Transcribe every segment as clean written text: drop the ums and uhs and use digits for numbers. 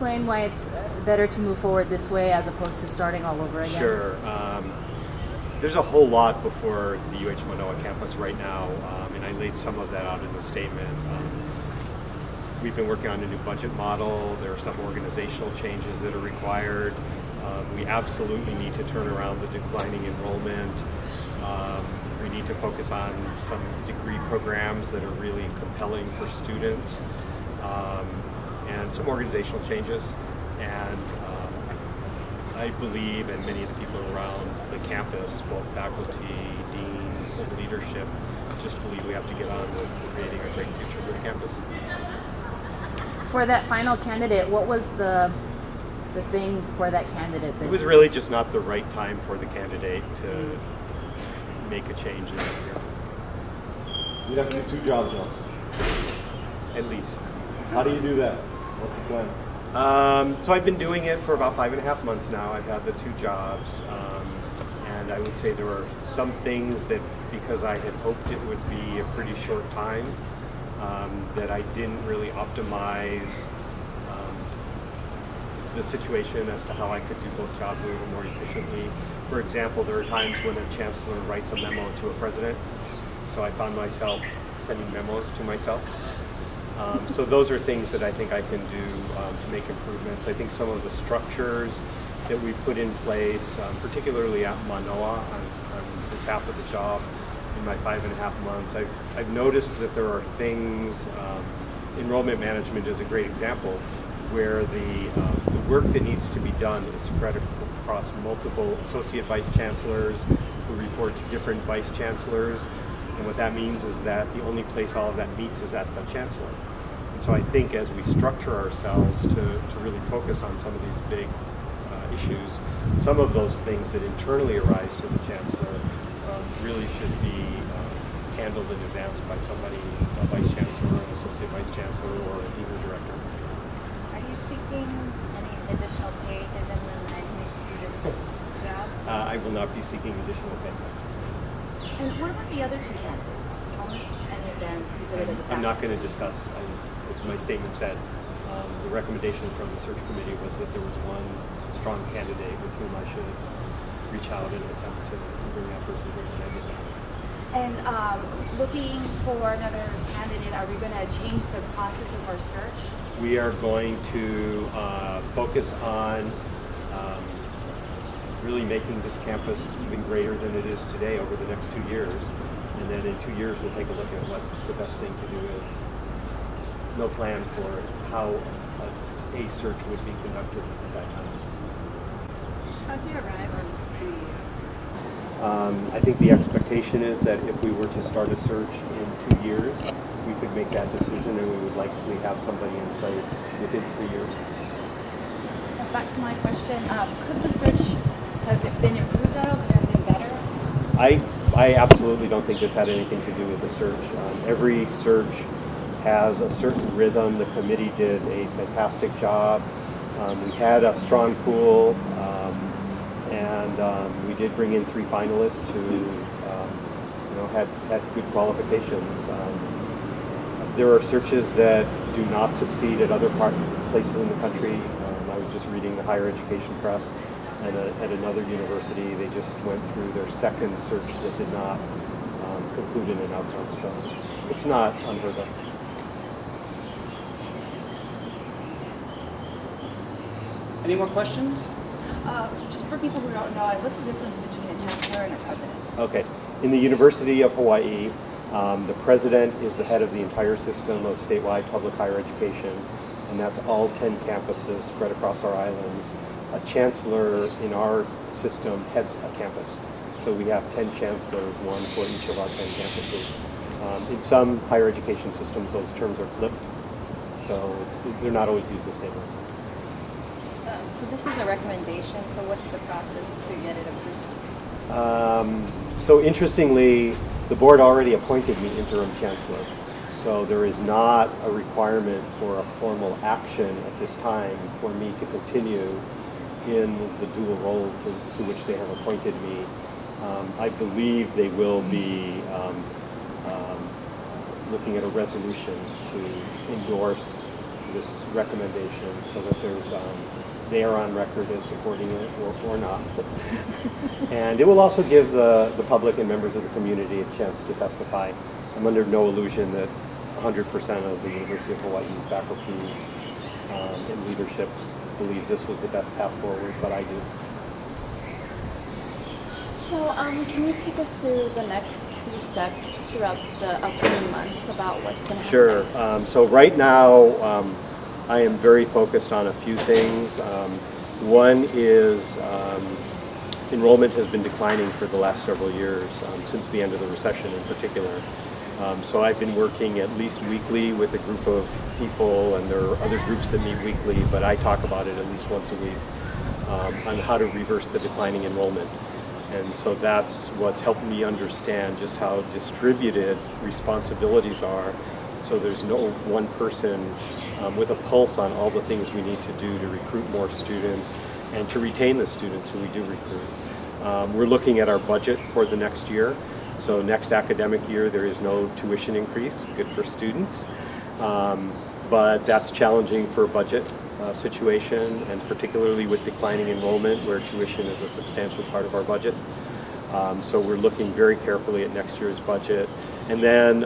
explain why it's better to move forward this way as opposed to starting all over again? Sure. There's a whole lot before the UH Mānoa campus right now, and I laid some of that out in the statement. We've been working on a new budget model. There are some organizational changes that are required. We absolutely need to turn around the declining enrollment. We need to focus on some degree programs that are really compelling for students, and some organizational changes. And I believe, and many of the people around the campus, both faculty, deans, and leadership, just believe we have to get on with creating a great future for the campus. For that final candidate, what was the thing for that candidate? It was really just not the right time for the candidate to make a change in that year. You'd have to do 2 jobs now. At least. How do you do that? What's the plan? So I've been doing it for about 5.5 months now. I've had the 2 jobs, and I would say there were some things that, because I had hoped it would be a pretty short time, that I didn't really optimize the situation as to how I could do both jobs a little more efficiently. For example, there are times when a chancellor writes a memo to a president, so I found myself sending memos to myself. So those are things that I think I can do to make improvements. I think some of the structures that we put in place, particularly at Mānoa on this half of the job in my 5.5 months, I've noticed that there are things, enrollment management is a great example, where the work that needs to be done is spread across multiple associate vice chancellors who report to different vice chancellors. And what that means is that the only place all of that meets is at the chancellor. And so I think as we structure ourselves to really focus on some of these big issues, some of those things that internally arise to the chancellor really should be handled in advance by somebody, a vice chancellor, an associate vice chancellor, or a dean or director. Are you seeking any additional pay given the magnitude of this job? I will not be seeking additional pay. And what about the other 2 candidates? Any of them considered as a backup? I'm not going to discuss, as my statement said, the recommendation from the search committee was that there was one strong candidate with whom I should reach out and attempt to bring that person here, and I did that. And looking for another candidate, are we going to change the process of our search? We are going to focus on really making this campus even greater than it is today over the next 2 years. And then in 2 years, we'll take a look at what the best thing to do is. No plan for how a search would be conducted at that time. How do you arrive on 2 years? I think the expectation is that if we were to start a search in 2 years, we could make that decision and we would likely have somebody in place within 3 years. Back to my question, could the search have been improved at all? Could it have been better? I absolutely don't think this had anything to do with the search. Every search has a certain rhythm. The committee did a fantastic job. We had a strong pool, and we did bring in 3 finalists who had good qualifications. There are searches that do not succeed at other places in the country. I was just reading the higher education press, and at another university they just went through their 2nd search that did not conclude in an outcome. So it's not unheard of. Any more questions? Just for people who don't know, what's the difference between a chancellor and a president? Okay. In the University of Hawaii, the president is the head of the entire system of statewide public higher education, and that's all 10 campuses spread across our islands. A chancellor in our system heads a campus. So we have 10 chancellors, one for each of our 10 campuses. In some higher education systems, those terms are flipped, so they're not always used the same way. So this is a recommendation, so what's the process to get it approved? So interestingly, the board already appointed me interim chancellor. So there is not a requirement for a formal action at this time for me to continue in the dual role to which they have appointed me. I believe they will be looking at a resolution to endorse this recommendation so that they are on record as supporting it or not. And it will also give the public and members of the community a chance to testify. I'm under no illusion that 100% of the University of Hawaii faculty and leadership believes this was the best path forward, but I do. So can you take us through the next few steps throughout the upcoming months about what's going to happen Sure. next? So right now, I am very focused on a few things. One is enrollment has been declining for the last several years, since the end of the recession in particular. So I've been working at least weekly with a group of people, and there are other groups that meet weekly, but I talk about it at least once a week, on how to reverse the declining enrollment. And so that's what's helped me understand just how distributed responsibilities are. So there's no one person with a pulse on all the things we need to do to recruit more students and to retain the students who we do recruit. We're looking at our budget for the next year. So next academic year there is no tuition increase, good for students. But that's challenging for a budget situation, and particularly with declining enrollment where tuition is a substantial part of our budget. So we're looking very carefully at next year's budget, and then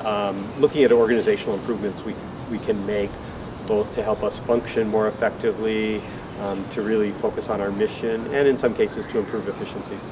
looking at organizational improvements we can make, both to help us function more effectively, to really focus on our mission, and in some cases to improve efficiencies.